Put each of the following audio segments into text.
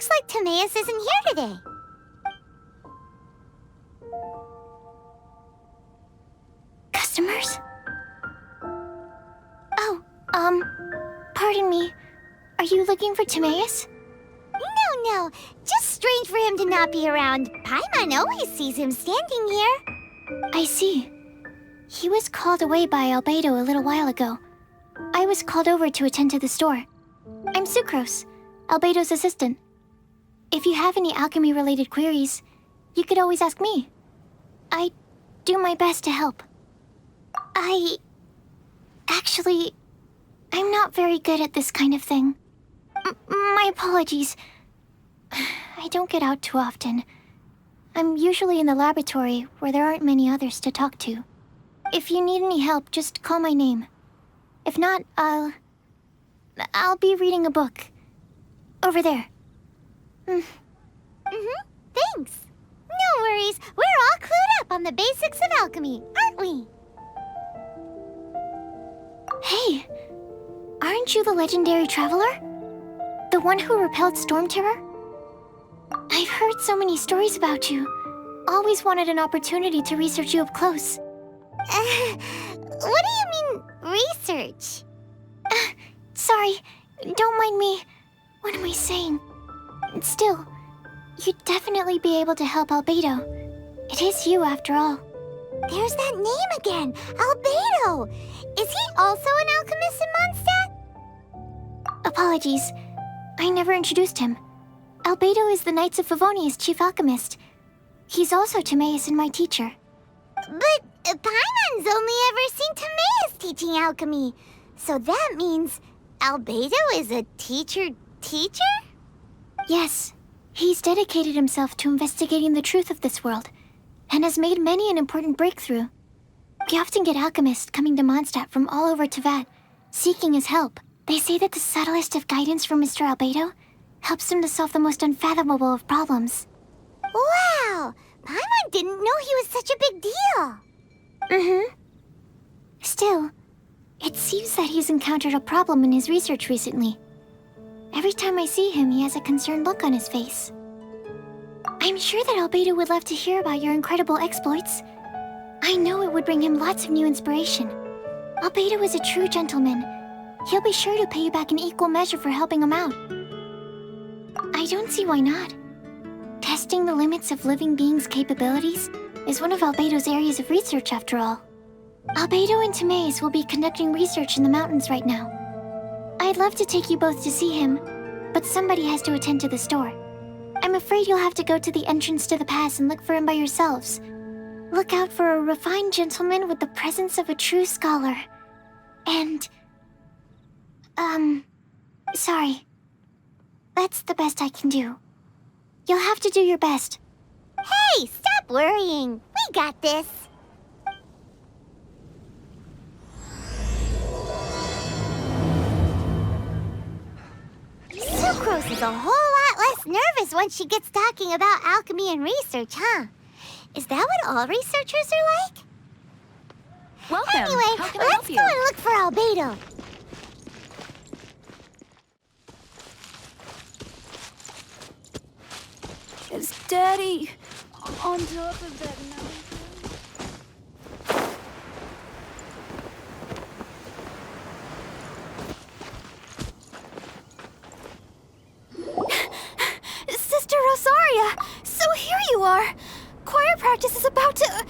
Looks like Timaeus isn't here today. Customers? Oh, pardon me. Are you looking for Timaeus? No. Just strange for him to not be around. Paimon always sees him standing here. I see. He was called away by Albedo a little while ago. I was called over to attend to the store. I'm Sucrose, Albedo's assistant. If you have any alchemy-related queries, you could always ask me. I do my best to help. Actually, I'm not very good at this kind of thing. My apologies. I don't get out too often. I'm usually in the laboratory where there aren't many others to talk to. If you need any help, just call my name. If not, I'll be reading a book. Over there. Thanks. No worries. We're all clued up on the basics of alchemy, aren't we? Hey, aren't you the legendary traveler? The one who repelled Storm Terror? I've heard so many stories about you. Always wanted an opportunity to research you up close. What do you mean, research? Sorry, don't mind me. What am I saying? Still, you'd definitely be able to help Albedo. It is you, after all. There's that name again, Albedo! Is he also an alchemist in Mondstadt? Apologies, I never introduced him. Albedo is the Knights of Favonia's chief alchemist. He's also Timaeus and my teacher. But Paimon's only ever seen Timaeus teaching alchemy. So that means Albedo is a teacher? Yes. He's dedicated himself to investigating the truth of this world, and has made many an important breakthrough. We often get alchemists coming to Mondstadt from all over Teyvat, seeking his help. They say that the subtlest of guidance from Mr. Albedo helps him to solve the most unfathomable of problems. Wow! Paimon didn't know he was such a big deal! Still, it seems that he's encountered a problem in his research recently. Every time I see him, he has a concerned look on his face. I'm sure that Albedo would love to hear about your incredible exploits. I know it would bring him lots of new inspiration. Albedo is a true gentleman. He'll be sure to pay you back in equal measure for helping him out. I don't see why not. Testing the limits of living beings' capabilities is one of Albedo's areas of research, after all. Albedo and Timaeus will be conducting research in the mountains right now. I'd love to take you both to see him, but somebody has to attend to the store. I'm afraid you'll have to go to the entrance to the pass and look for him by yourselves. Look out for a refined gentleman with the presence of a true scholar. And... sorry. That's the best I can do. You'll have to do your best. Hey, stop worrying. We got this. Sucrose is a whole lot less nervous once she gets talking about alchemy and research, huh? Is that what all researchers are like? Welcome. Anyway, let's go and look for Albedo. Is Daddy on top of that mountain? Sister Rosaria! So here you are! Choir practice is about to...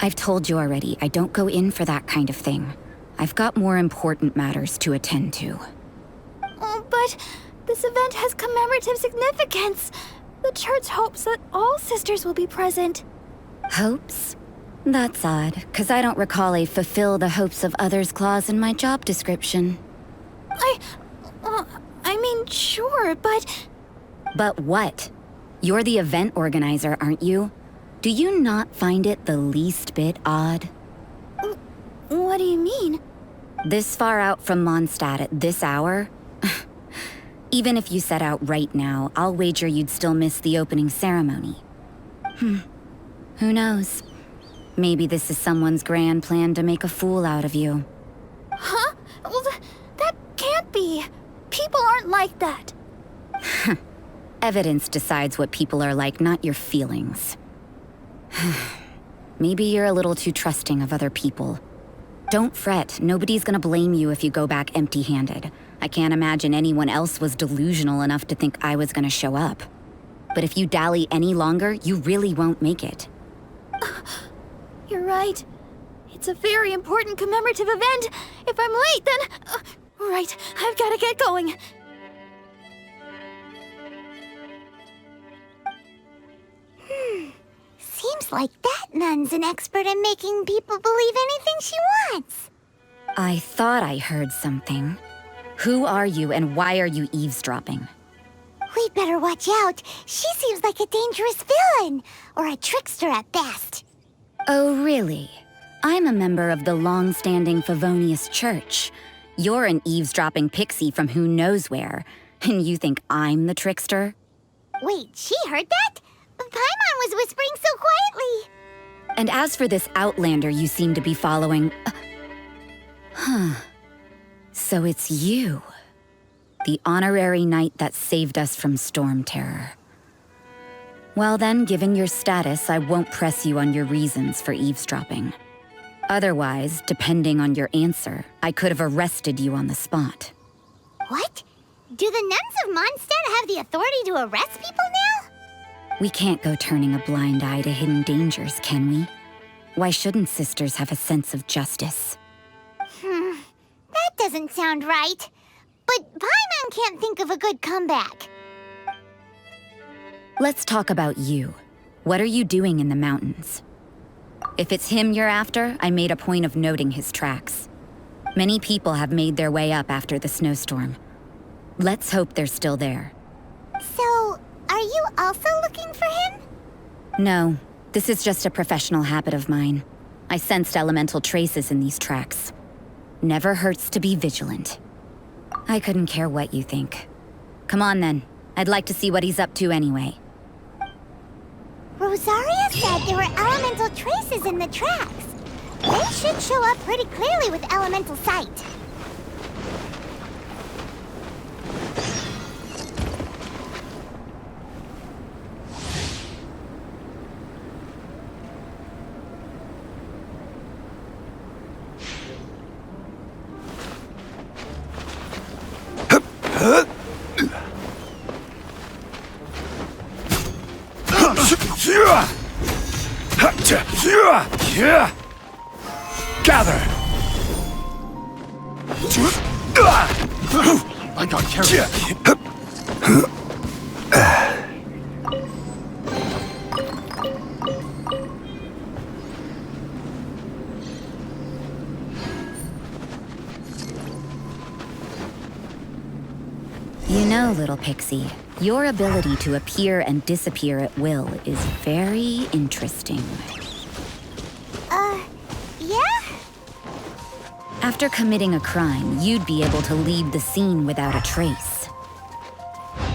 I've told you already, I don't go in for that kind of thing. I've got more important matters to attend to. Oh, but this event has commemorative significance. The church hopes that all sisters will be present. Hopes? That's odd, 'cause I don't recall a fulfill the hopes of others clause in my job description. I mean, sure, but... But what? You're the event organizer, aren't you? Do you not find it the least bit odd? What do you mean? This far out from Mondstadt at this hour? Even if you set out right now, I'll wager you'd still miss the opening ceremony. Who knows? Maybe this is someone's grand plan to make a fool out of you. Huh? Well, that can't be. People aren't like that. Evidence decides what people are like, not your feelings. Maybe you're a little too trusting of other people. Don't fret, nobody's gonna blame you if you go back empty-handed. I can't imagine anyone else was delusional enough to think I was gonna show up. But if you dally any longer, you really won't make it. You're right. It's a very important commemorative event. If I'm late, then... right, I've gotta get going. Seems like that nun's an expert in making people believe anything she wants. I thought I heard something. Who are you and why are you eavesdropping? We'd better watch out. She seems like a dangerous villain, or a trickster at best. Oh, really? I'm a member of the long-standing Favonius Church. You're an eavesdropping pixie from who knows where, and you think I'm the trickster? Wait, she heard that? Paimon was whispering so quietly. And as for this outlander you seem to be following... So it's you. The honorary knight that saved us from storm terror. Well then, given your status, I won't press you on your reasons for eavesdropping. Otherwise, depending on your answer, I could have arrested you on the spot. What? Do the nuns of Mondstadt have the authority to arrest people now? We can't go turning a blind eye to hidden dangers, can we? Why shouldn't sisters have a sense of justice? That doesn't sound right. But Paimon can't think of a good comeback. Let's talk about you. What are you doing in the mountains? If it's him you're after, I made a point of noting his tracks. Many people have made their way up after the snowstorm. Let's hope they're still there. So, are you also looking for him? No, this is just a professional habit of mine. I sensed elemental traces in these tracks. Never hurts to be vigilant. I couldn't care what you think. Come on then. I'd like to see what he's up to anyway. Rosaria said there were elemental traces in the tracks. They should show up pretty clearly with elemental sight. Gather! I got carried. You know, little pixie, your ability to appear and disappear at will is very interesting. Yeah? After committing a crime, you'd be able to leave the scene without a trace.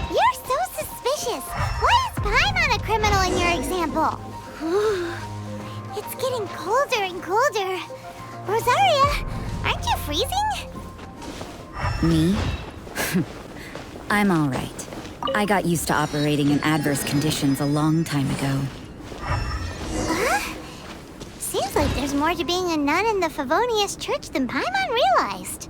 You're so suspicious. Why is Paimon a criminal in your example? It's getting colder and colder. Rosaria, aren't you freezing? Me? I'm all right. I got used to operating in adverse conditions a long time ago. Seems like there's more to being a nun in the Favonius Church than Paimon realized.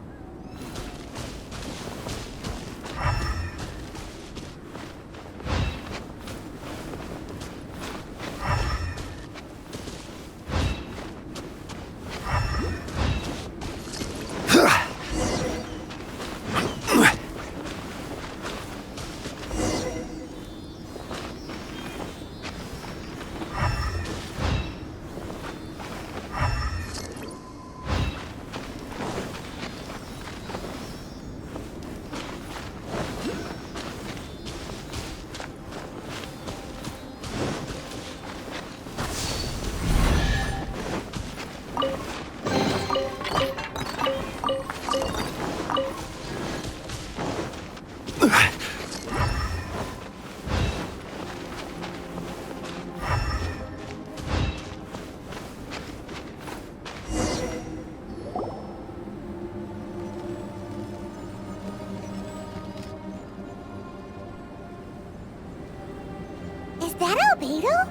Albedo?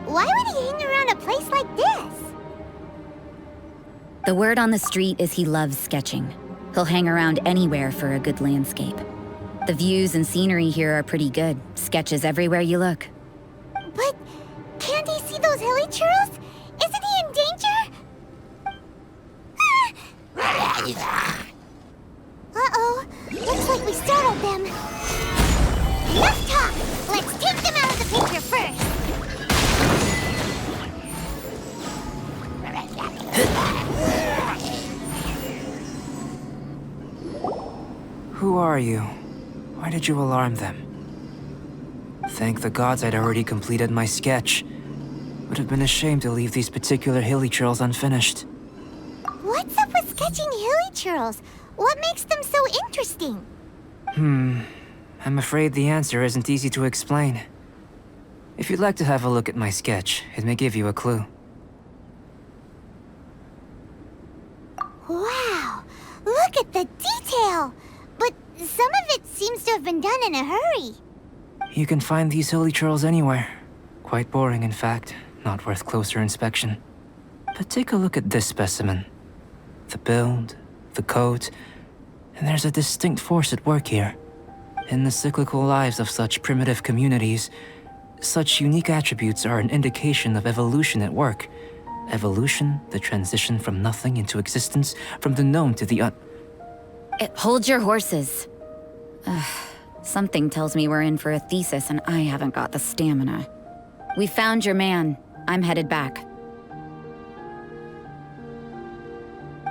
Why would he hang around a place like this? The word on the street is he loves sketching. He'll hang around anywhere for a good landscape. The views and scenery here are pretty good. Sketches everywhere you look. But can't he see those hilly churls? Isn't he in danger? Uh-oh. Looks like we startled them. Enough talk! Let's take them out of the picture first. Who are you? Why did you alarm them? Thank the gods I'd already completed my sketch. Would have been a shame to leave these particular hilly churls unfinished. What's up with sketching hilly churls? What makes them so interesting? I'm afraid the answer isn't easy to explain. If you'd like to have a look at my sketch, it may give you a clue. Wow! Look at the detail! But some of it seems to have been done in a hurry. You can find these hilly churls anywhere. Quite boring, in fact. Not worth closer inspection. But take a look at this specimen. The build, the coat, and there's a distinct force at work here. In the cyclical lives of such primitive communities, such unique attributes are an indication of evolution at work. Evolution, the transition from nothing into existence, from the known to the Hold your horses. Something tells me we're in for a thesis and I haven't got the stamina. We found your man. I'm headed back.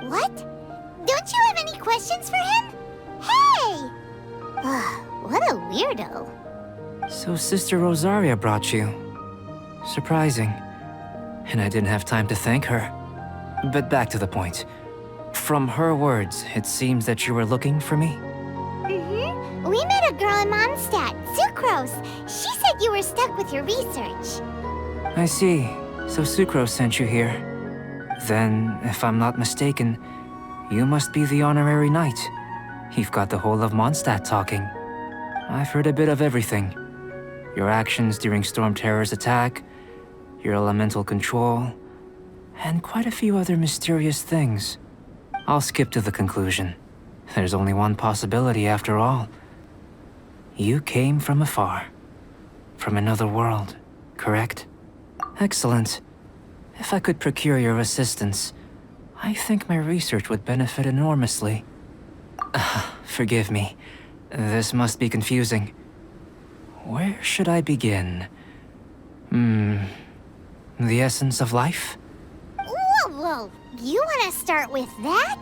What? Don't you have any questions for him? Hey! What a weirdo. So Sister Rosaria brought you. Surprising. And I didn't have time to thank her. But back to the point. From her words, it seems that you were looking for me? Mm-hmm. We met a girl in Mondstadt, Sucrose. She said you were stuck with your research. I see. So Sucrose sent you here. Then, if I'm not mistaken, you must be the honorary knight. You've got the whole of Mondstadt talking. I've heard a bit of everything. Your actions during Storm Terror's attack, your elemental control, and quite a few other mysterious things. I'll skip to the conclusion. There's only one possibility after all. You came from afar. From another world, correct? Excellent. If I could procure your assistance, I think my research would benefit enormously. Forgive me. This must be confusing. Where should I begin? The essence of life? Whoa. You want to start with that?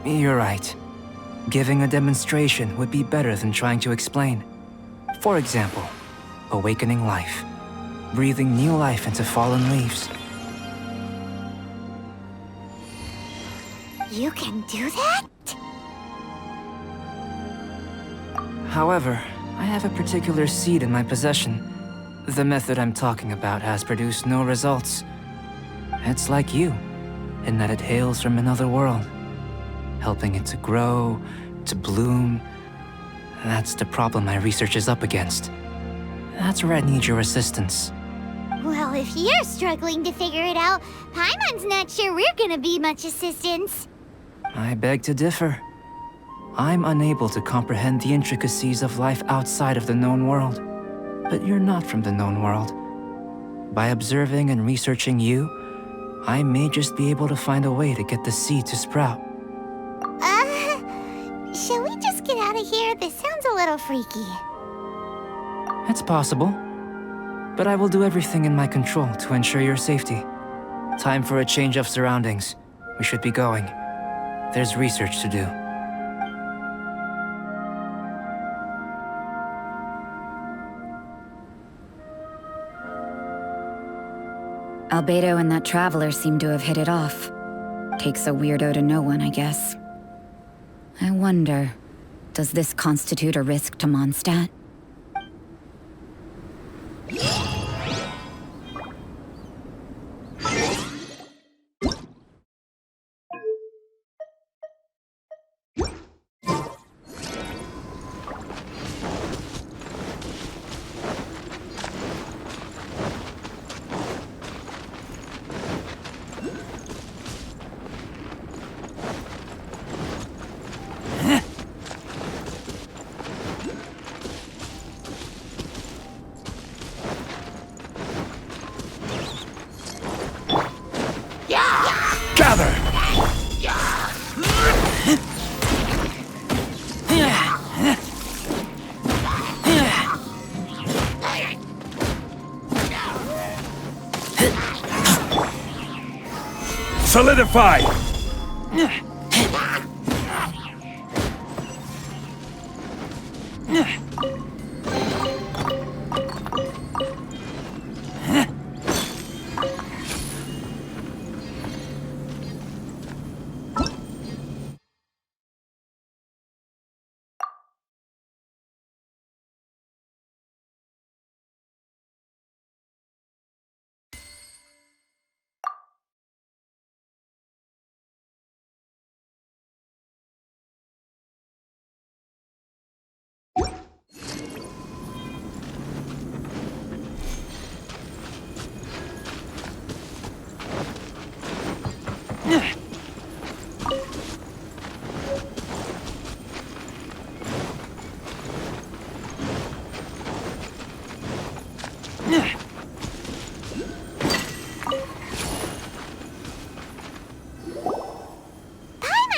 You're right. Giving a demonstration would be better than trying to explain. For example, awakening life. Breathing new life into fallen leaves. You can do that? However, I have a particular seed in my possession. The method I'm talking about has produced no results. It's like you, in that it hails from another world. Helping it to grow, to bloom. That's the problem my research is up against. That's where I need your assistance. Well, if you're struggling to figure it out, Paimon's not sure we're gonna be much assistance. I beg to differ. I'm unable to comprehend the intricacies of life outside of the known world. But you're not from the known world. By observing and researching you, I may just be able to find a way to get the seed to sprout. Shall we just get out of here? This sounds a little freaky. It's possible. But I will do everything in my control to ensure your safety. Time for a change of surroundings. We should be going. There's research to do. Albedo and that traveler seem to have hit it off. Takes a weirdo to know one, I guess. I wonder, does this constitute a risk to Mondstadt? Solidify!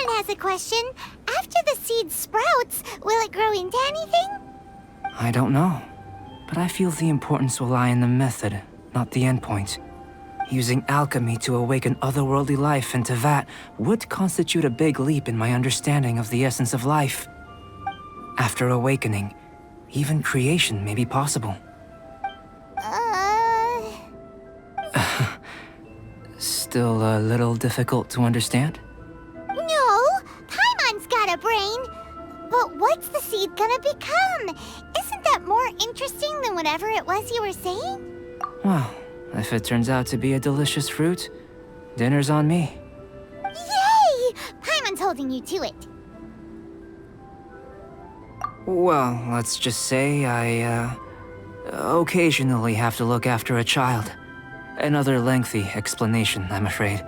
Has a question. After the seed sprouts, will it grow into anything? I don't know, but I feel the importance will lie in the method, not the endpoint. Using alchemy to awaken otherworldly life into that would constitute a big leap in my understanding of the essence of life. After awakening, even creation may be possible. Still a little difficult to understand? No, Paimon's got a brain. But what's the seed gonna become? Isn't that more interesting than whatever it was you were saying? Well, if it turns out to be a delicious fruit, dinner's on me. Yay! Paimon's holding you to it. Well, let's just say I, occasionally have to look after a child. Another lengthy explanation, I'm afraid.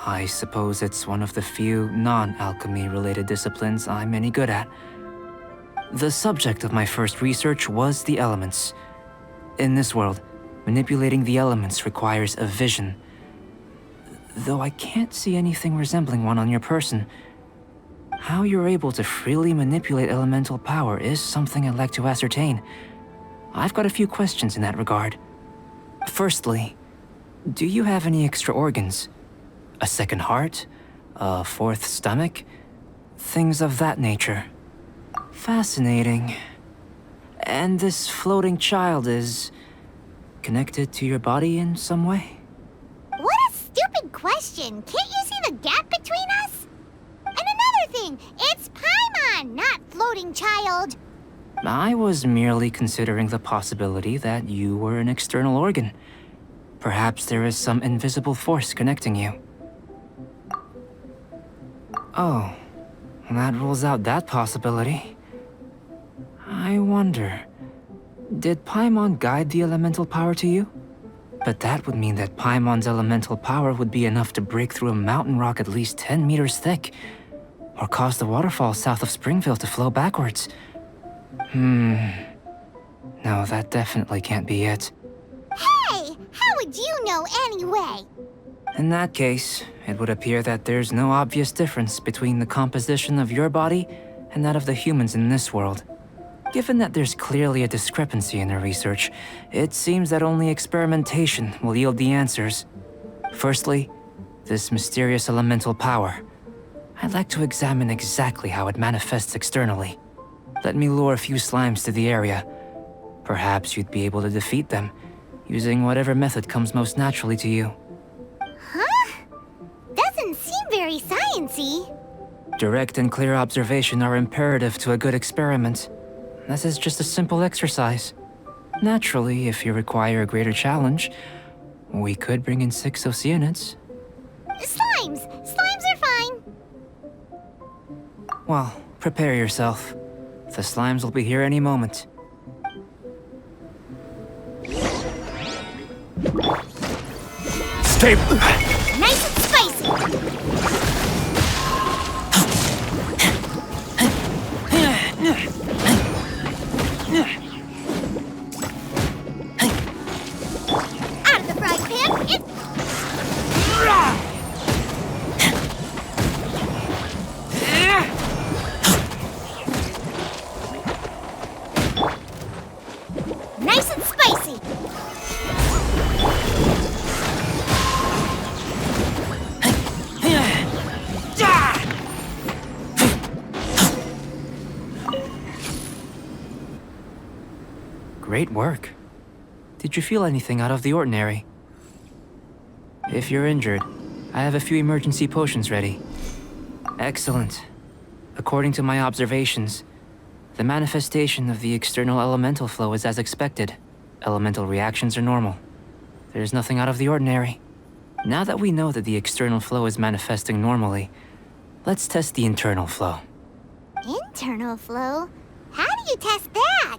I suppose it's one of the few non-alchemy-related disciplines I'm any good at. The subject of my first research was the elements. In this world, manipulating the elements requires a vision. Though I can't see anything resembling one on your person, how you're able to freely manipulate elemental power is something I'd like to ascertain. I've got a few questions in that regard. Firstly, do you have any extra organs? A second heart? A fourth stomach? Things of that nature. Fascinating. And this floating child is connected to your body in some way? What a stupid question. Can't you see the gap between us? And another thing, it's Paimon, not floating child. I was merely considering the possibility that you were an external organ. Perhaps there is some invisible force connecting you. Oh, that rules out that possibility. I wonder, did Paimon guide the elemental power to you? But that would mean that Paimon's elemental power would be enough to break through a mountain rock at least 10 meters thick, or cause the waterfall south of Springfield to flow backwards. No, that definitely can't be it. Hey, how would you know anyway? In that case, it would appear that there's no obvious difference between the composition of your body and that of the humans in this world. Given that there's clearly a discrepancy in our research, it seems that only experimentation will yield the answers. Firstly, this mysterious elemental power. I'd like to examine exactly how it manifests externally. Let me lure a few slimes to the area. Perhaps you'd be able to defeat them, using whatever method comes most naturally to you. Huh? Doesn't seem very sciencey. Direct and clear observation are imperative to a good experiment. This is just a simple exercise. Naturally, if you require a greater challenge, we could bring in 6 Oceanids. Slimes! Slimes are fine. Well, prepare yourself. The slimes will be here any moment. Stay... Nice and spicy. Out of the frying pan, it's... Nice and spicy. Great work. Did you feel anything out of the ordinary? If you're injured, I have a few emergency potions ready. Excellent. According to my observations, the manifestation of the external elemental flow is as expected. Elemental reactions are normal. There's nothing out of the ordinary. Now that we know that the external flow is manifesting normally, let's test the internal flow. Internal flow? How do you test that?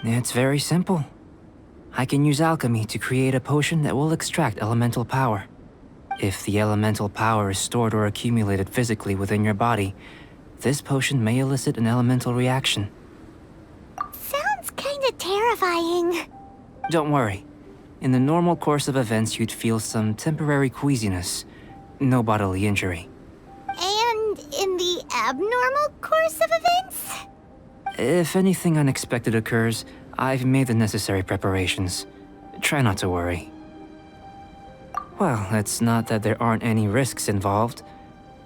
It's very simple. I can use alchemy to create a potion that will extract elemental power. If the elemental power is stored or accumulated physically within your body, this potion may elicit an elemental reaction. Sounds kinda terrifying. Don't worry. In the normal course of events, you'd feel some temporary queasiness. No bodily injury. And in the abnormal course of events? If anything unexpected occurs, I've made the necessary preparations. Try not to worry. Well, it's not that there aren't any risks involved,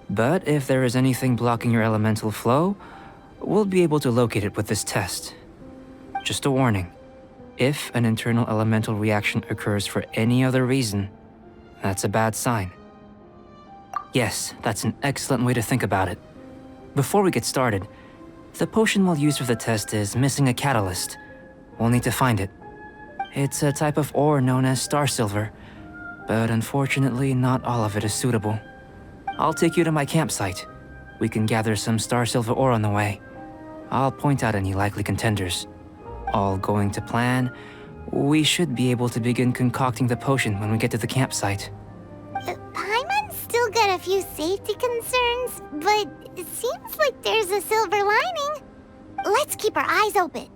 but if there is anything blocking your elemental flow, we'll be able to locate it with this test. Just a warning. If an internal elemental reaction occurs for any other reason, that's a bad sign. Yes, that's an excellent way to think about it. Before we get started, the potion we'll use for the test is missing a catalyst. We'll need to find it. It's a type of ore known as star silver, but unfortunately not all of it is suitable. I'll take you to my campsite. We can gather some star silver ore on the way. I'll point out any likely contenders. All going to plan, we should be able to begin concocting the potion when we get to the campsite. Paimon's still got a few safety concerns, but it seems like there's a silver lining. Let's keep our eyes open.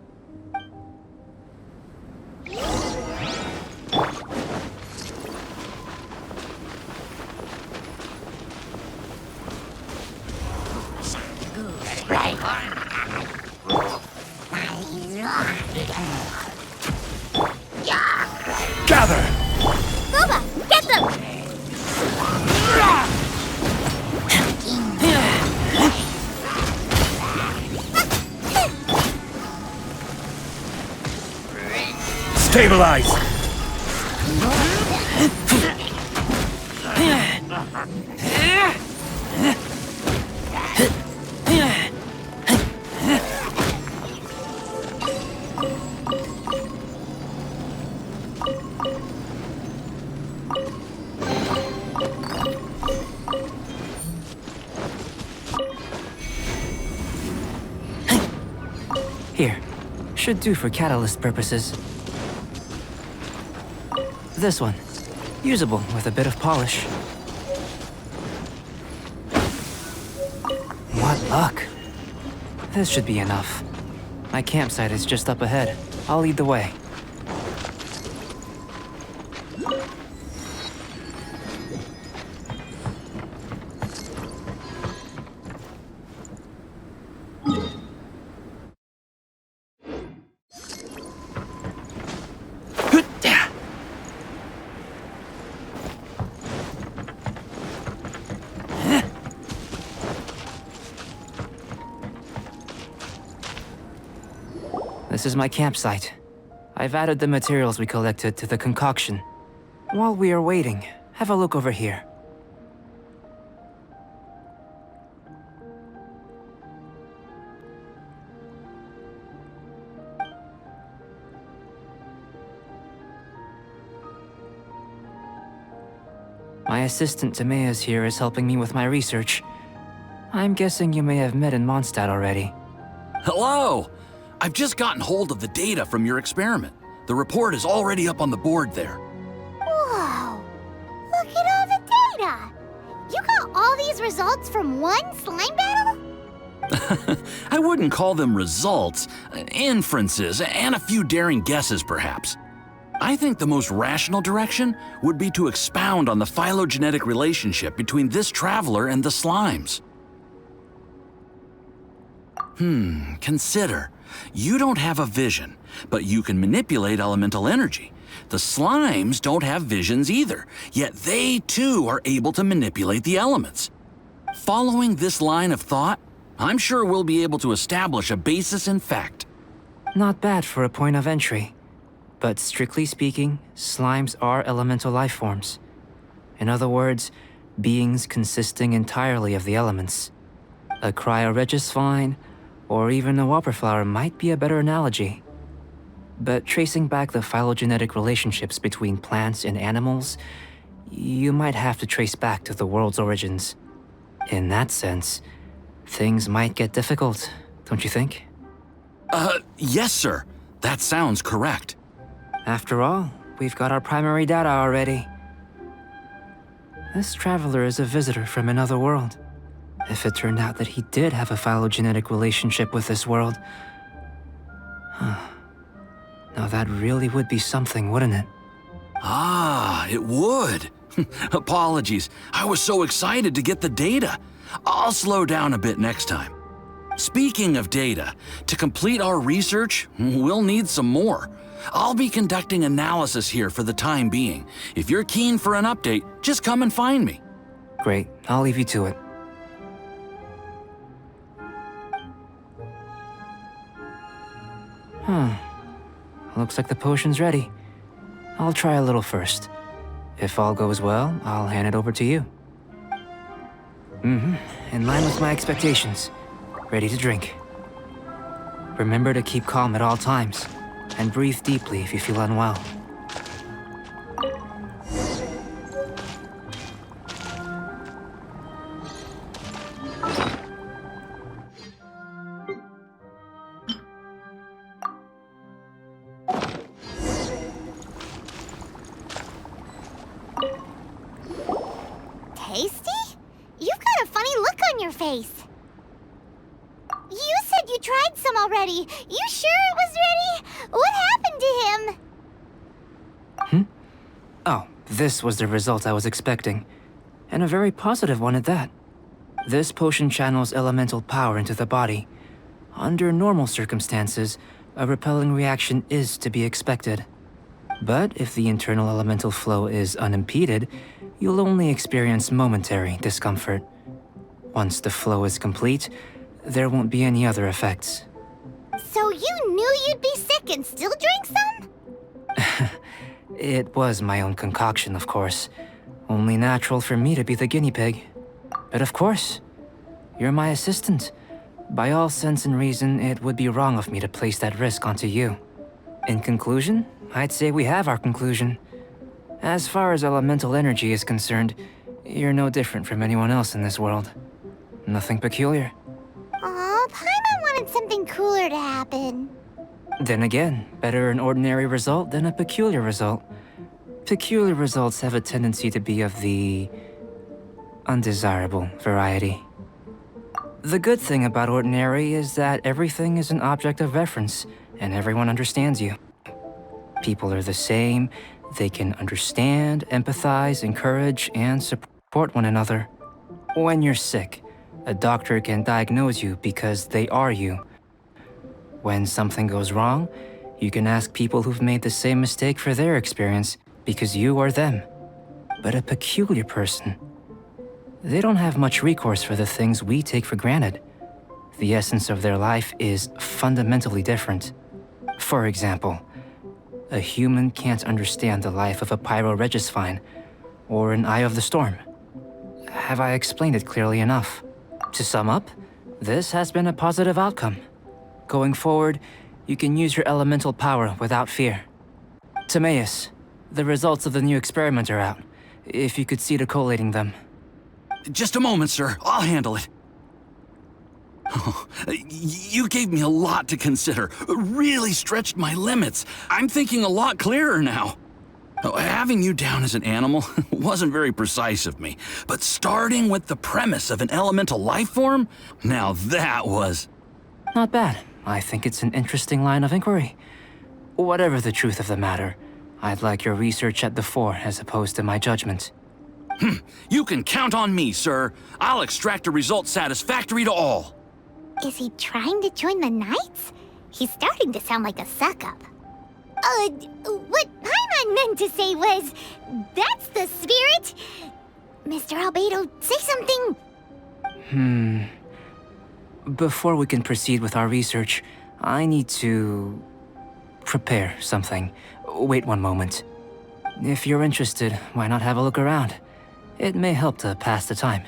Gather! Boba, get them! Stabilize! Here. Should do for catalyst purposes. This one. Usable with a bit of polish. What luck. This should be enough. My campsite is just up ahead. I'll lead the way. This is my campsite. I've added the materials we collected to the concoction. While we are waiting, have a look over here. My assistant Timaeus here is helping me with my research. I'm guessing you may have met in Mondstadt already. Hello! I've just gotten hold of the data from your experiment. The report is already up on the board there. Whoa! Look at all the data! You got all these results from one slime battle? I wouldn't call them results, inferences, and a few daring guesses perhaps. I think the most rational direction would be to expound on the phylogenetic relationship between this traveler and the slimes. Consider. You don't have a vision, but you can manipulate elemental energy. The slimes don't have visions either, yet they too are able to manipulate the elements. Following this line of thought, I'm sure we'll be able to establish a basis in fact. Not bad for a point of entry. But strictly speaking, slimes are elemental life forms. In other words, beings consisting entirely of the elements. A cryoregisvine, or even a whopperflower might be a better analogy. But tracing back the phylogenetic relationships between plants and animals, you might have to trace back to the world's origins. In that sense, things might get difficult, don't you think? Yes, sir. That sounds correct. After all, we've got our primary data already. This traveler is a visitor from another world. If it turned out that he did have a phylogenetic relationship with this world... Now that really would be something, wouldn't it? Ah, it would. Apologies. I was so excited to get the data. I'll slow down a bit next time. Speaking of data, to complete our research, we'll need some more. I'll be conducting analysis here for the time being. If you're keen for an update, just come and find me. Great, I'll leave you to it. Looks like the potion's ready. I'll try a little first. If all goes well, I'll hand it over to you. In line with my expectations. Ready to drink. Remember to keep calm at all times, and breathe deeply if you feel unwell. Tasty? You've got a funny look on your face. You said you tried some already. You sure it was ready? What happened to him? Oh, this was the result I was expecting. And a very positive one at that. This potion channels elemental power into the body. Under normal circumstances, a repelling reaction is to be expected. But if the internal elemental flow is unimpeded, you'll only experience momentary discomfort. Once the flow is complete, there won't be any other effects. So you knew you'd be sick and still drank some? It was my own concoction, of course. Only natural for me to be the guinea pig. But of course, you're my assistant. By all sense and reason, it would be wrong of me to place that risk onto you. In conclusion, I'd say we have our conclusion. As far as elemental energy is concerned, you're no different from anyone else in this world. Nothing peculiar. Aw, Paimon wanted something cooler to happen. Then again, better an ordinary result than a peculiar result. Peculiar results have a tendency to be of the undesirable variety. The good thing about ordinary is that everything is an object of reference, and everyone understands you. People are the same. They can understand, empathize, encourage, and support one another. When you're sick, a doctor can diagnose you because they are you. When something goes wrong, you can ask people who've made the same mistake for their experience because you are them. But a peculiar person, they don't have much recourse for the things we take for granted. The essence of their life is fundamentally different. For example, a human can't understand the life of a pyroregisvine or an eye of the storm. Have I explained it clearly enough? To sum up, this has been a positive outcome. Going forward, you can use your elemental power without fear. Timaeus, the results of the new experiment are out. If you could see to collating them. Just a moment, sir. I'll handle it. Oh, you gave me a lot to consider. Really stretched my limits. I'm thinking a lot clearer now. Having you down as an animal wasn't very precise of me, but starting with the premise of an elemental life form, now that was... Not bad. I think it's an interesting line of inquiry. Whatever the truth of the matter, I'd like your research at the fore as opposed to my judgment. You can count on me, sir. I'll extract a result satisfactory to all. Is he trying to join the Knights? He's starting to sound like a suck-up. What Paimon meant to say was, that's the spirit! Mr. Albedo, say something! Before we can proceed with our research, I need to prepare something. Wait one moment. If you're interested, why not have a look around? It may help to pass the time.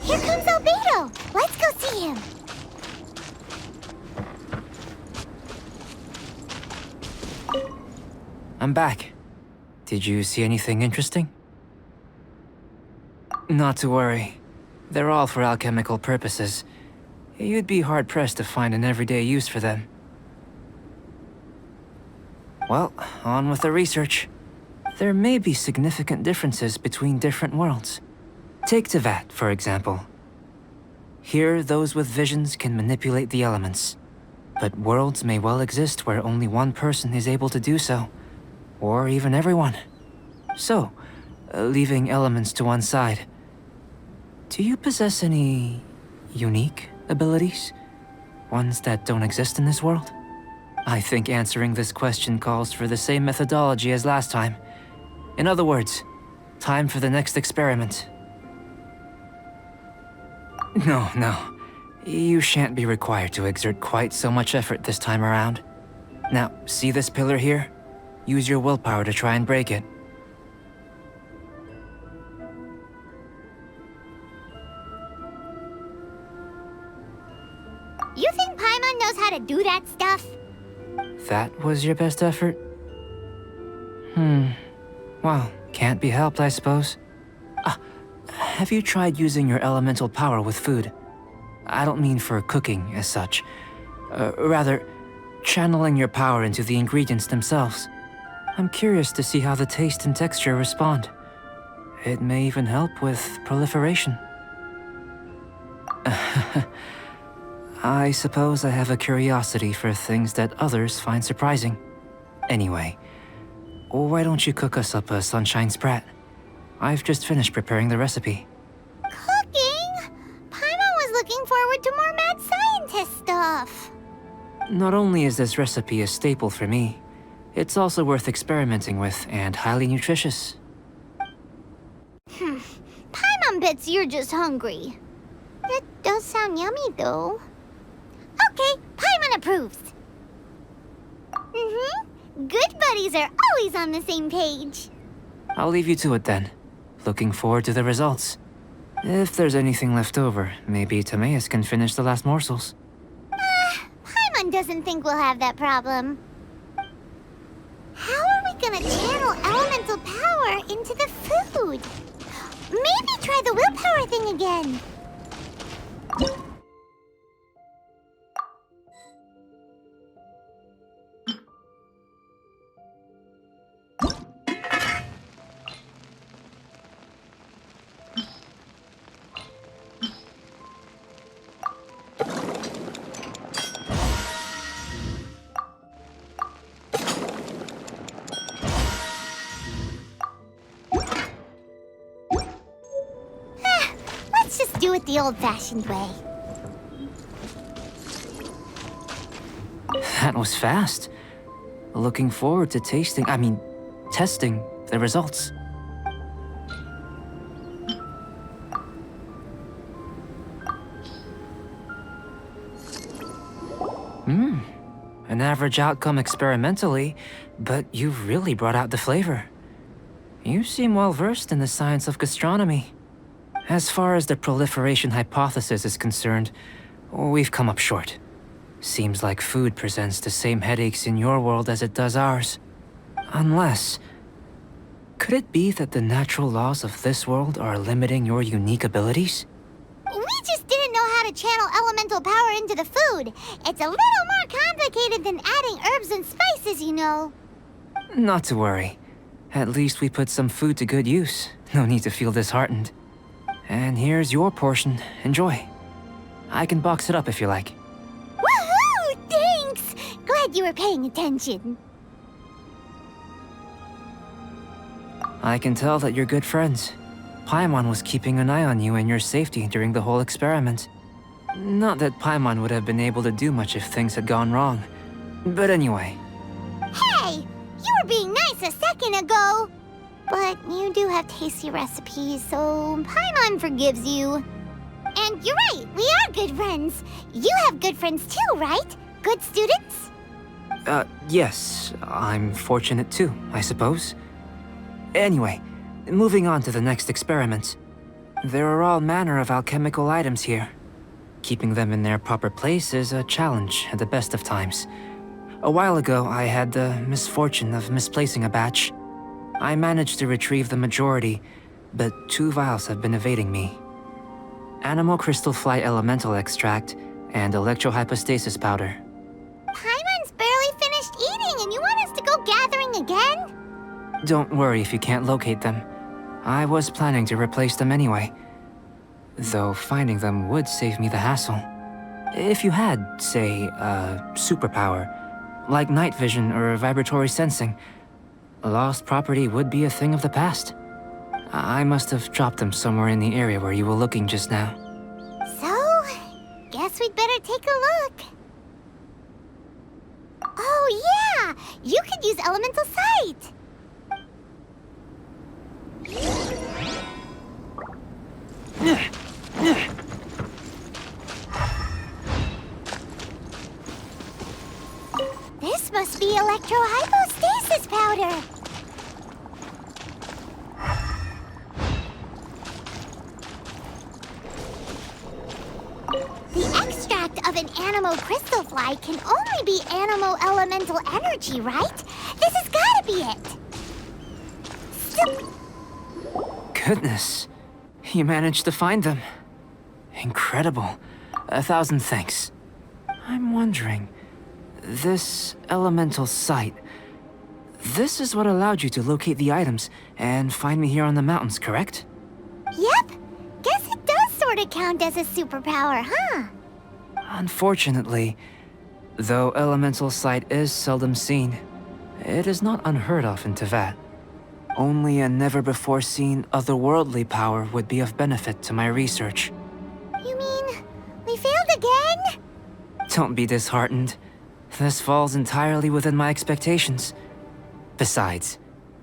Here comes Albedo! Let's go see him! I'm back. Did you see anything interesting? Not to worry. They're all for alchemical purposes. You'd be hard-pressed to find an everyday use for them. Well, on with the research. There may be significant differences between different worlds. Take Tevat, for example. Here, those with visions can manipulate the elements. But worlds may well exist where only one person is able to do so. Or even everyone. So, leaving elements to one side, do you possess any unique abilities? Ones that don't exist in this world? I think answering this question calls for the same methodology as last time. In other words, time for the next experiment. No. You shan't be required to exert quite so much effort this time around. Now, see this pillar here? Use your willpower to try and break it. You think Paimon knows how to do that stuff? That was your best effort? Well, can't be helped, I suppose. Have you tried using your elemental power with food? I don't mean for cooking as such. Rather, channeling your power into the ingredients themselves. I'm curious to see how the taste and texture respond. It may even help with proliferation. I suppose I have a curiosity for things that others find surprising. Anyway, why don't you cook us up a sunshine sprat? I've just finished preparing the recipe. Cooking? Paimon was looking forward to more mad scientist stuff. Not only is this recipe a staple for me, it's also worth experimenting with and highly nutritious. Paimon bets you're just hungry. It does sound yummy, though. Okay, Paimon approves. Good buddies are always on the same page. I'll leave you to it then. Looking forward to the results. If there's anything left over, maybe Timaeus can finish the last morsels. Paimon doesn't think we'll have that problem. How are we gonna channel elemental power into the food? Maybe try the willpower thing again. Let's just do it the old-fashioned way. That was fast. Looking forward to testing the results. An average outcome experimentally, but you've really brought out the flavor. You seem well versed in the science of gastronomy. As far as the proliferation hypothesis is concerned, we've come up short. Seems like food presents the same headaches in your world as it does ours. Unless... could it be that the natural laws of this world are limiting your unique abilities? We just didn't know how to channel elemental power into the food. It's a little more complicated than adding herbs and spices, you know. Not to worry. At least we put some food to good use. No need to feel disheartened. And here's your portion. Enjoy. I can box it up if you like. Woohoo! Thanks! Glad you were paying attention. I can tell that you're good friends. Paimon was keeping an eye on you and your safety during the whole experiment. Not that Paimon would have been able to do much if things had gone wrong. But anyway. Hey! You were being nice a second ago! But you do have tasty recipes, so Paimon forgives you. And you're right, we are good friends. You have good friends too, right? Good students? Yes. I'm fortunate too, I suppose. Anyway, moving on to the next experiment. There are all manner of alchemical items here. Keeping them in their proper place is a challenge at the best of times. A while ago, I had the misfortune of misplacing a batch. I managed to retrieve the majority, but 2 vials have been evading me. Animal crystal fly elemental extract and electrohypostasis powder. Paimon's barely finished eating and you want us to go gathering again? Don't worry if you can't locate them. I was planning to replace them anyway. Though finding them would save me the hassle. If you had, say, a superpower, like night vision or vibratory sensing, lost property would be a thing of the past. I must have dropped them somewhere in the area where you were looking just now. So, guess we'd better take a look. Oh yeah! You could use elemental sight! This must be electrohypostasis powder! The extract of an animal crystal fly can only be animal elemental energy, right? This has gotta be it! Goodness, you managed to find them. Incredible. 1,000 thanks. I'm wondering, this elemental sight, this is what allowed you to locate the items and find me here on the mountains, correct? Yep. Guess it does sort of count as a superpower, huh? Unfortunately, though elemental sight is seldom seen, it is not unheard of in Teyvat. Only a never-before-seen otherworldly power would be of benefit to my research. You mean, we failed again? Don't be disheartened. This falls entirely within my expectations. Besides,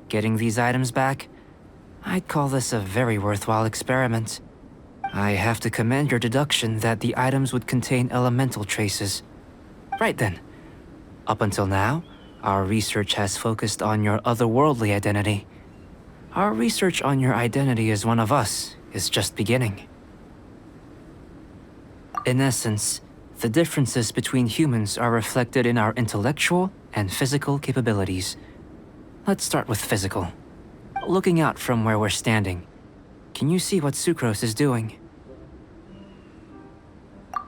getting these items back, I'd call this a very worthwhile experiment. I have to commend your deduction that the items would contain elemental traces. Right then. Up until now, our research has focused on your otherworldly identity. Our research on your identity as one of us is just beginning. In essence, the differences between humans are reflected in our intellectual and physical capabilities. Let's start with physical. Looking out from where we're standing, can you see what Sucrose is doing?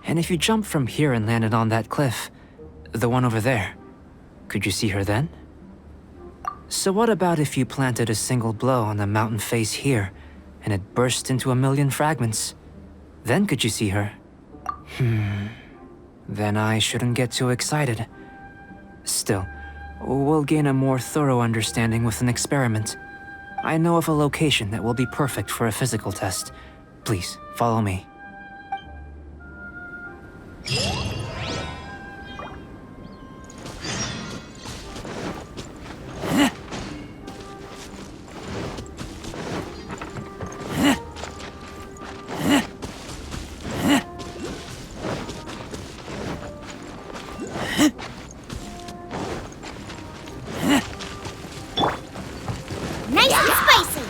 And if you jumped from here and landed on that cliff, the one over there, could you see her then? So what about if you planted a single blow on the mountain face here, and it burst into 1,000,000 fragments? Then could you see her? Then I shouldn't get too excited. Still, we'll gain a more thorough understanding with an experiment. I know of a location that will be perfect for a physical test. Please, follow me. Nice and spicy!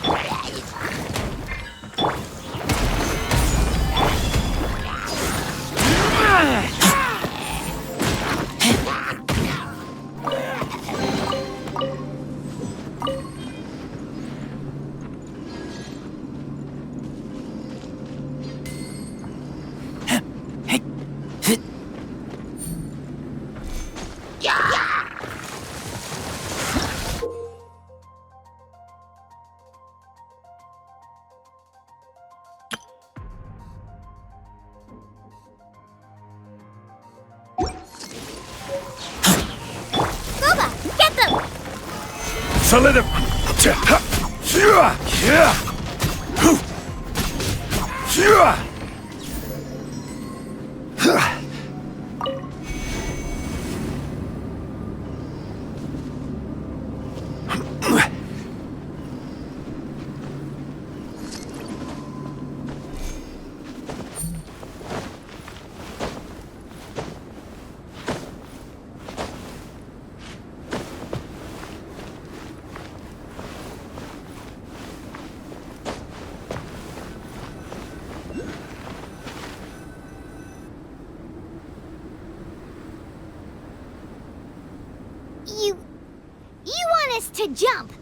You want us to jump?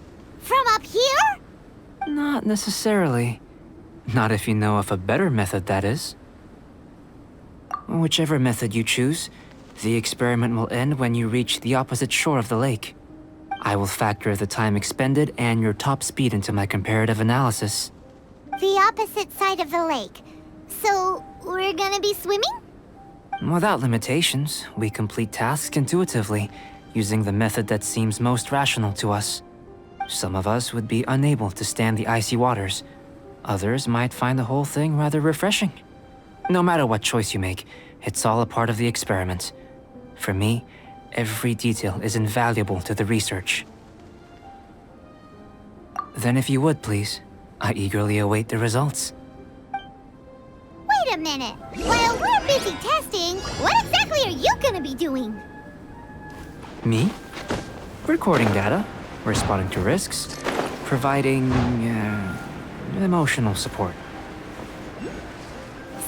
From up here? Not necessarily. Not if you know of a better method, that is. Whichever method you choose, the experiment will end when you reach the opposite shore of the lake. I will factor the time expended and your top speed into my comparative analysis. The opposite side of the lake. So, we're gonna be swimming? Without limitations, we complete tasks intuitively, using the method that seems most rational to us. Some of us would be unable to stand the icy waters. Others might find the whole thing rather refreshing. No matter what choice you make, it's all a part of the experiment. For me, every detail is invaluable to the research. Then if you would, please, I eagerly await the results. Wait a minute. While we're busy testing, what exactly are you gonna be doing? Me? Recording data, responding to risks, providing, emotional support.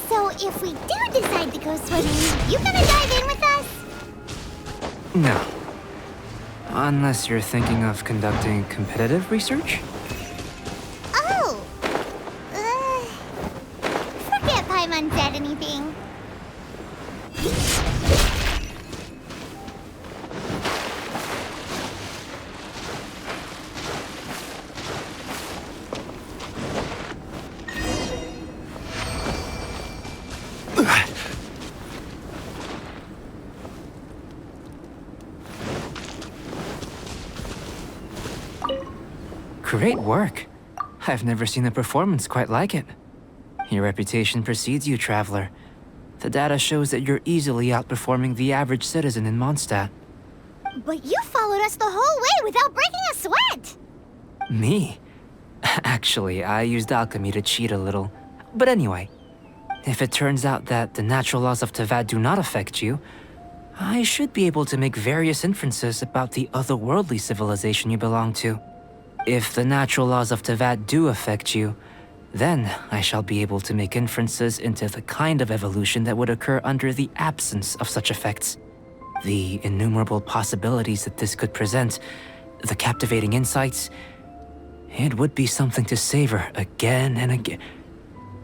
So if we do decide to go swimming, you gonna dive in with us? No. Unless you're thinking of conducting competitive research? Oh! Forget Paimon said anything. Great work. I've never seen a performance quite like it. Your reputation precedes you, Traveler. The data shows that you're easily outperforming the average citizen in Mondstadt. But you followed us the whole way without breaking a sweat! Me? Actually, I used alchemy to cheat a little. But anyway, if it turns out that the natural laws of Teyvat do not affect you, I should be able to make various inferences about the otherworldly civilization you belong to. If the natural laws of Teyvat do affect you, then I shall be able to make inferences into the kind of evolution that would occur under the absence of such effects. The innumerable possibilities that this could present, the captivating insights, it would be something to savor again and again.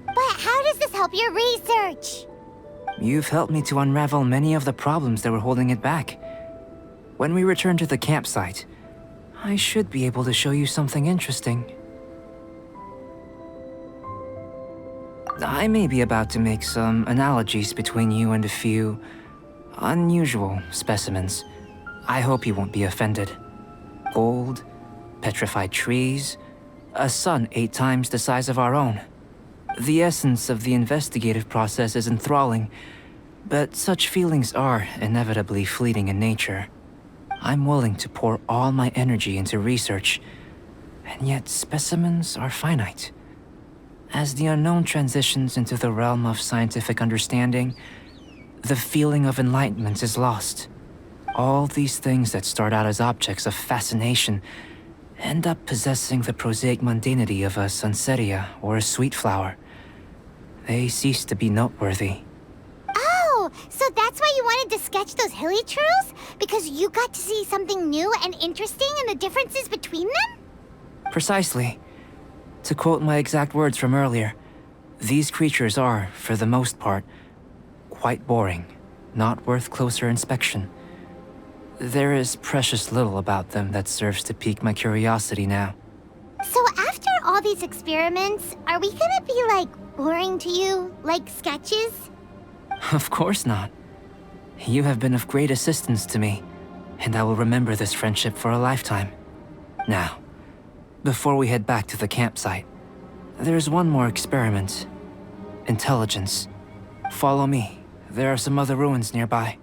But how does this help your research? You've helped me to unravel many of the problems that were holding it back. When we return to the campsite, I should be able to show you something interesting. I may be about to make some analogies between you and a few unusual specimens. I hope you won't be offended. Gold, petrified trees, a sun 8 times the size of our own. The essence of the investigative process is enthralling, but such feelings are inevitably fleeting in nature. I'm willing to pour all my energy into research, and yet specimens are finite. As the unknown transitions into the realm of scientific understanding, the feeling of enlightenment is lost. All these things that start out as objects of fascination end up possessing the prosaic mundanity of a sunsetia or a sweet flower. They cease to be noteworthy. Oh, so that's why you wanted to sketch those hilichurls? Because you got to see something new and interesting in the differences between them? Precisely. To quote my exact words from earlier, these creatures are, for the most part, quite boring, not worth closer inspection. There is precious little about them that serves to pique my curiosity now. So after all these experiments, are we gonna be, boring to you? Like sketches? Of course not. You have been of great assistance to me, and I will remember this friendship for a lifetime. Now, before we head back to the campsite, there's one more experiment. Intelligence. Follow me. There are some other ruins nearby.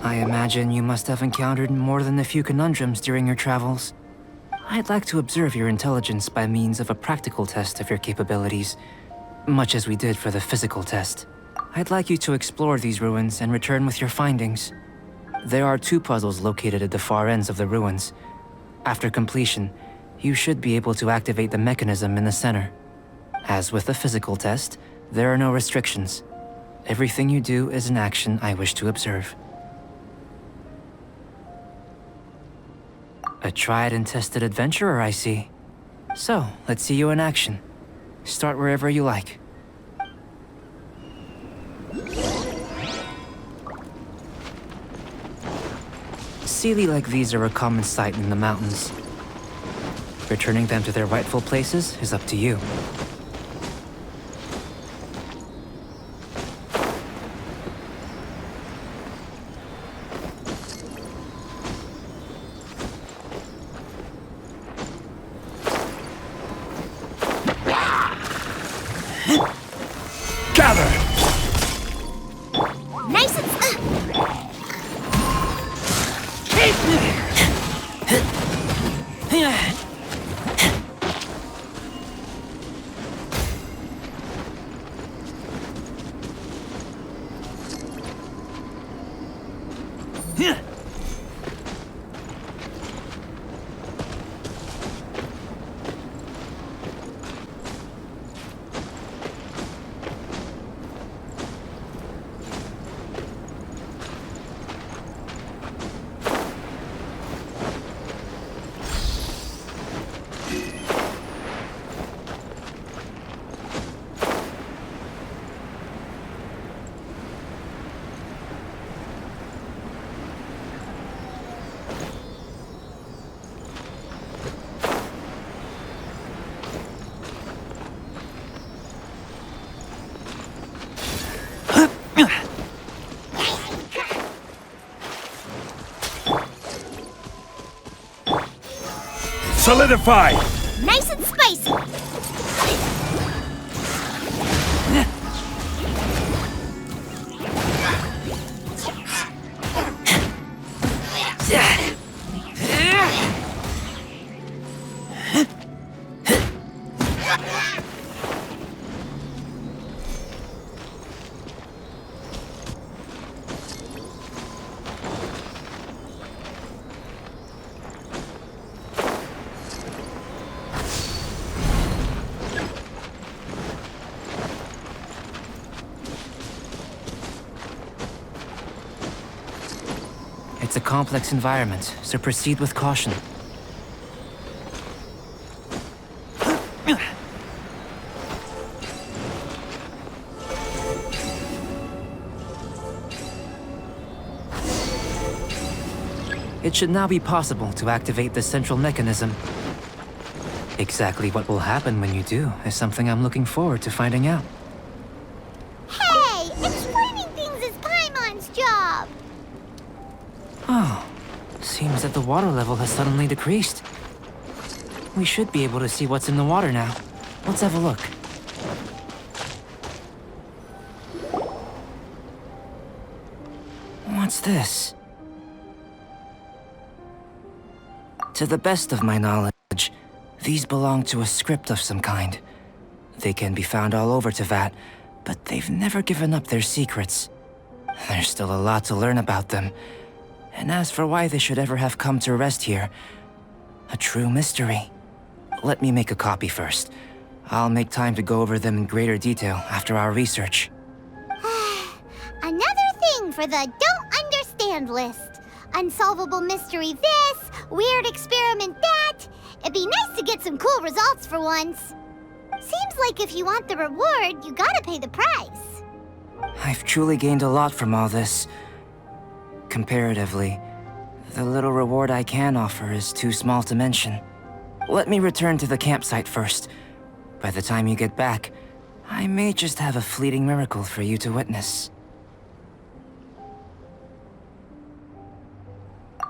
I imagine you must have encountered more than a few conundrums during your travels. I'd like to observe your intelligence by means of a practical test of your capabilities, much as we did for the physical test. I'd like you to explore these ruins and return with your findings. There are 2 puzzles located at the far ends of the ruins. After completion, you should be able to activate the mechanism in the center. As with the physical test, there are no restrictions. Everything you do is an action I wish to observe. A tried and tested adventurer, I see. So, let's see you in action. Start wherever you like. Sealy like these are a common sight in the mountains. Returning them to their rightful places is up to you. Gather! Nice and... Solidify! Nice and spicy! It's a complex environment, so proceed with caution. It should now be possible to activate the central mechanism. Exactly what will happen when you do is something I'm looking forward to finding out. Hey! Explaining things is Paimon's job! Oh, seems that the water level has suddenly decreased. We should be able to see what's in the water now. Let's have a look. What's this? To the best of my knowledge, these belong to a script of some kind. They can be found all over Teyvat, but they've never given up their secrets. There's still a lot to learn about them. And as for why they should ever have come to rest here, a true mystery. Let me make a copy first. I'll make time to go over them in greater detail after our research. Another thing for the don't understand list. unsolvable mystery this, weird experiment that. It'd be nice to get some cool results for once. Seems like if you want the reward, you gotta pay the price. I've truly gained a lot from all this. Comparatively, the little reward I can offer is too small to mention. Let me return to the campsite first. By the time you get back, I may just have a fleeting miracle for you to witness.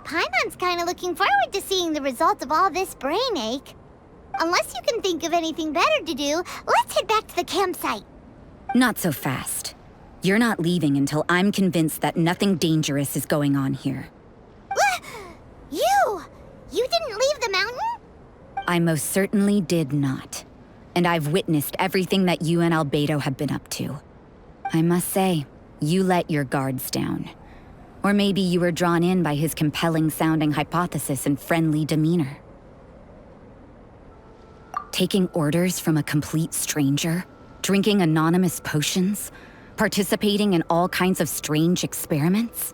Paimon's kinda looking forward to seeing the result of all this brain ache. Unless you can think of anything better to do, let's head back to the campsite. Not so fast. You're not leaving until I'm convinced that nothing dangerous is going on here. You didn't leave the mountain? I most certainly did not. And I've witnessed everything that you and Albedo have been up to. I must say, you let your guards down. Or maybe you were drawn in by his compelling-sounding hypothesis and friendly demeanor. Taking orders from a complete stranger, drinking anonymous potions, participating in all kinds of strange experiments?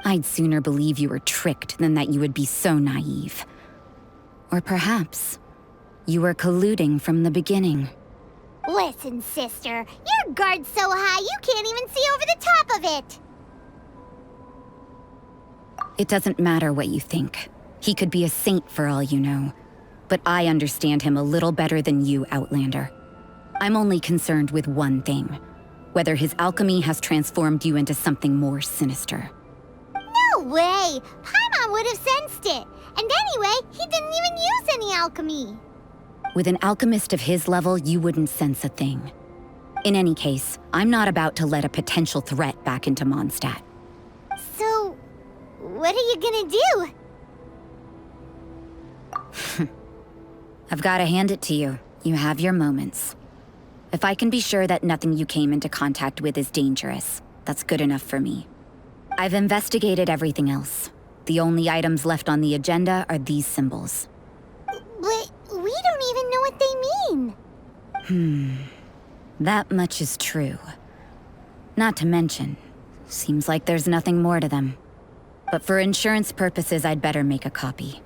I'd sooner believe you were tricked than that you would be so naive. Or perhaps, you were colluding from the beginning. Listen, sister, your guard's so high you can't even see over the top of it. It doesn't matter what you think. He could be a saint for all you know. But I understand him a little better than you, Outlander. I'm only concerned with one thing. Whether his alchemy has transformed you into something more sinister. No way! Paimon would have sensed it. And anyway, he didn't even use any alchemy. With an alchemist of his level, you wouldn't sense a thing. In any case, I'm not about to let a potential threat back into Mondstadt. So, what are you gonna do? I've gotta hand it to you. You have your moments. If I can be sure that nothing you came into contact with is dangerous, that's good enough for me. I've investigated everything else. The only items left on the agenda are these symbols. But we don't even know what they mean. That much is true. Not to mention, seems like there's nothing more to them. But for insurance purposes, I'd better make a copy.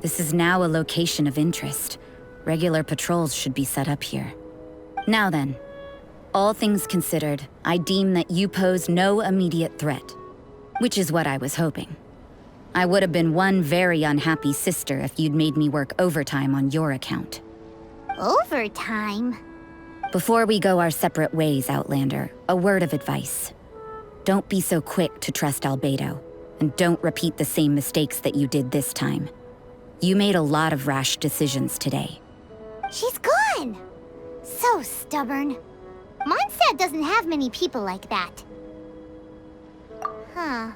This is now a location of interest. Regular patrols should be set up here. Now then, all things considered, I deem that you pose no immediate threat. Which is what I was hoping. I would have been one very unhappy sister if you'd made me work overtime on your account. Overtime? Before we go our separate ways, Outlander, a word of advice. Don't be so quick to trust Albedo, and don't repeat the same mistakes that you did this time. You made a lot of rash decisions today. She's gone! So stubborn. Mondstadt doesn't have many people like that. Huh.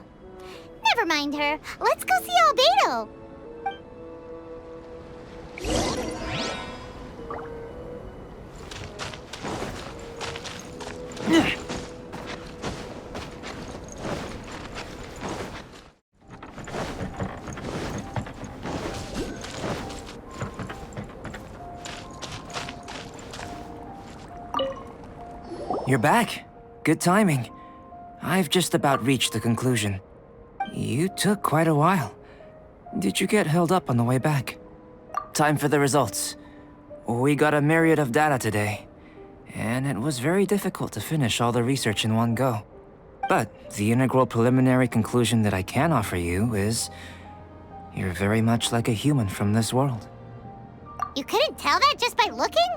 Never mind her. Let's go see Albedo. You're back. Good timing. I've just about reached the conclusion. You took quite a while. Did you get held up on the way back? Time for the results. We got a myriad of data today, and it was very difficult to finish all the research in one go. But the integral preliminary conclusion that I can offer you is you're very much like a human from this world. You couldn't tell that just by looking?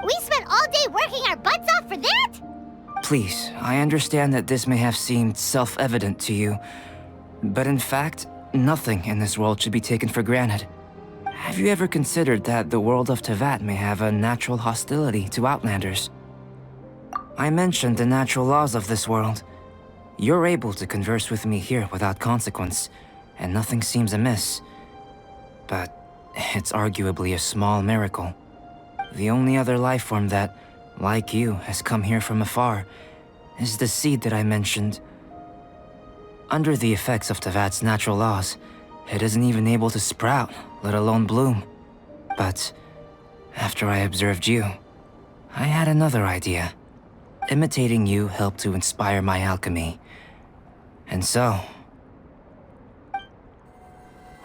We spent all day working our butts off for that? Please, I understand that this may have seemed self-evident to you, but in fact, nothing in this world should be taken for granted. Have you ever considered that the world of Teyvat may have a natural hostility to Outlanders? I mentioned the natural laws of this world. You're able to converse with me here without consequence, and nothing seems amiss. But it's arguably a small miracle. The only other life form that, like you, has come here from afar is the seed that I mentioned. Under the effects of Teyvat's natural laws, it isn't even able to sprout, let alone bloom. But after I observed you, I had another idea. Imitating you helped to inspire my alchemy. And so,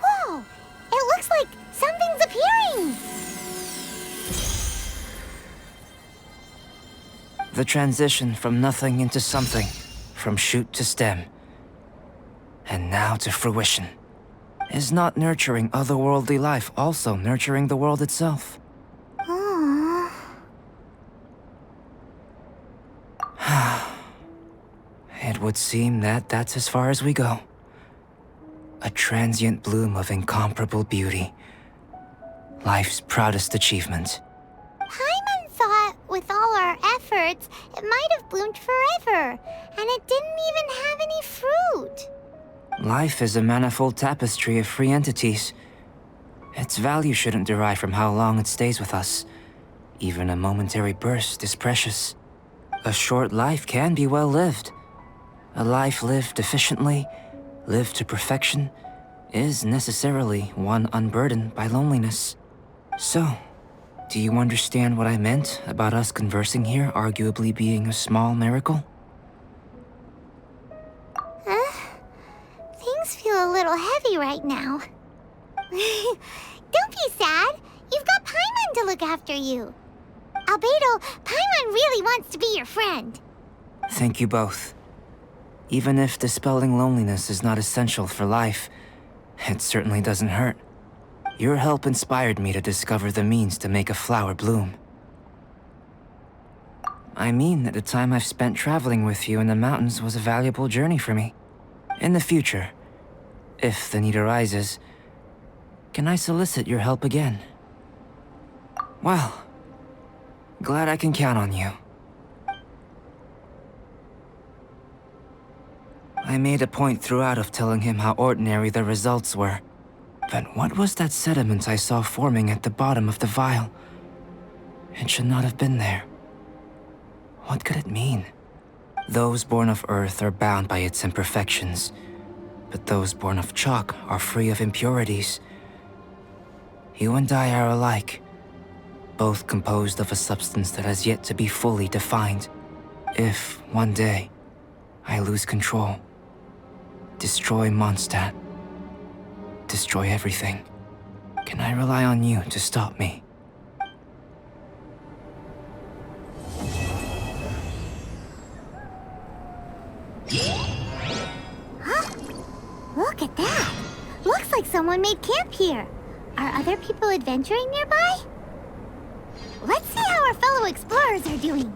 Whoa! It looks like something's appearing! the transition from nothing into something, from shoot to stem, and now to fruition. Is not nurturing otherworldly life also nurturing the world itself? Aww. It would seem that that's as far as we go. A transient bloom of incomparable beauty. Life's proudest achievement. Paimon thought with all our efforts, it might have bloomed forever, and it didn't even have any fruit. Life is a manifold tapestry of free entities. Its value shouldn't derive from how long it stays with us. Even a momentary burst is precious. A short life can be well lived. A life lived efficiently, lived to perfection, is necessarily one unburdened by loneliness. So, do you understand what I meant about us conversing here arguably being a small miracle? Things feel a little heavy right now. Don't be sad. You've got Paimon to look after you. Albedo, Paimon really wants to be your friend. Thank you both. Even if dispelling loneliness is not essential for life, it certainly doesn't hurt. Your help inspired me to discover the means to make a flower bloom. I mean that the time I've spent traveling with you in the mountains was a valuable journey for me. In the future, if the need arises, can I solicit your help again? Well, glad I can count on you. I made a point throughout of telling him how ordinary the results were. But what was that sediment I saw forming at the bottom of the vial? It should not have been there. What could it mean? Those born of Earth are bound by its imperfections, but those born of chalk are free of impurities. You and I are alike, both composed of a substance that has yet to be fully defined. If, one day, I lose control, destroy Mondstadt, destroy everything, can I rely on you to stop me? Look at that. Looks like someone made camp here. Are other people adventuring nearby? Let's see how our fellow explorers are doing.